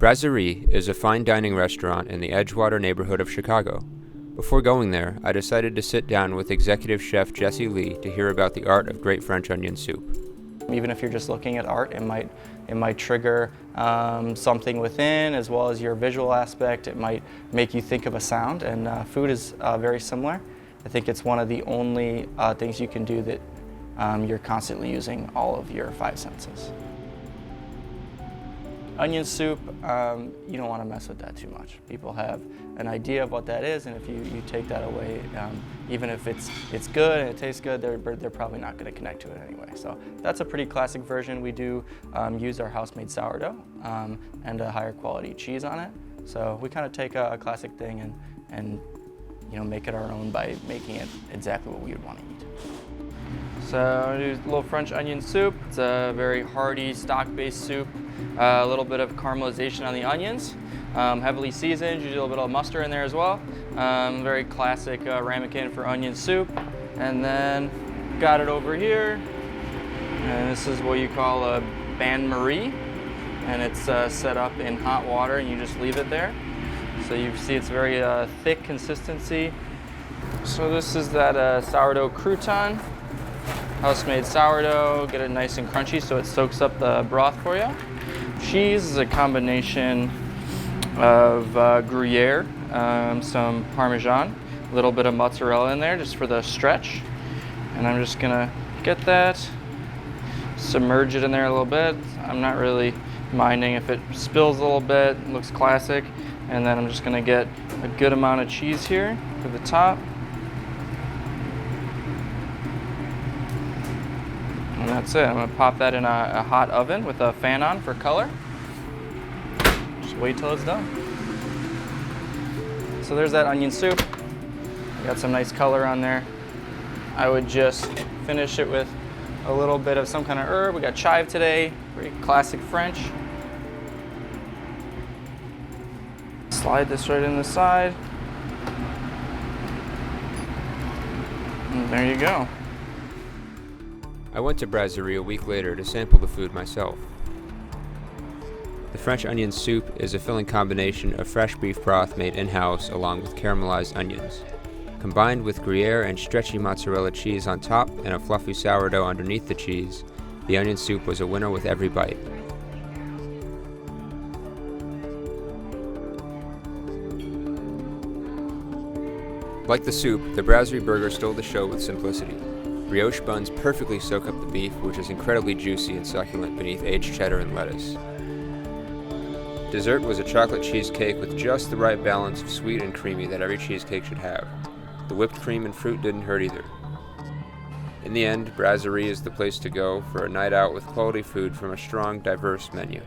Brasserie is a fine dining restaurant in the Edgewater neighborhood of Chicago. Before going there, I decided to sit down with executive chef Jesse Lee to hear about the art of great French onion soup. Even if you're just looking at art, it might trigger something within, as well as your visual aspect. It might make you think of a sound, and food is very similar. I think it's one of the only things you can do that you're constantly using all of your five senses. Onion soup, you don't want to mess with that too much. People have an idea of what that is, and if you take that away, even if it's good and it tastes good, they're probably not going to connect to it anyway. So that's a pretty classic version. We do use our house-made sourdough and a higher quality cheese on it. So we kind of take a classic thing and make it our own by making it exactly what we would want to eat. So I do a little French onion soup. It's a very hearty, stock-based soup. A little bit of caramelization on the onions. Heavily seasoned, usually a little bit of mustard in there as well. Very classic ramekin for onion soup. And then got it over here. And this is what you call a bain-marie. And it's set up in hot water, and you just leave it there. So you see it's very thick consistency. So this is that sourdough crouton. House-made sourdough, get it nice and crunchy so it soaks up the broth for you. Cheese is a combination of Gruyere, some Parmesan, a little bit of mozzarella in there just for the stretch. And I'm just gonna get that, submerge it in there a little bit. I'm not really minding if it spills a little bit, it looks classic. And then I'm just gonna get a good amount of cheese here for the top. And that's it. I'm gonna pop that in a hot oven with a fan on for color. Just wait till it's done. So there's that onion soup. Got some nice color on there. I would just finish it with a little bit of some kind of herb. We got chive today, very classic French. Slide this right in the side. And there you go. I went to Brasserie a week later to sample the food myself. The French onion soup is a filling combination of fresh beef broth made in-house along with caramelized onions. Combined with Gruyere and stretchy mozzarella cheese on top and a fluffy sourdough underneath the cheese, the onion soup was a winner with every bite. Like the soup, the Brasserie burger stole the show with simplicity. Brioche buns perfectly soak up the beef, which is incredibly juicy and succulent beneath aged cheddar and lettuce. Dessert was a chocolate cheesecake with just the right balance of sweet and creamy that every cheesecake should have. The whipped cream and fruit didn't hurt either. In the end, Brasserie is the place to go for a night out with quality food from a strong, diverse menu.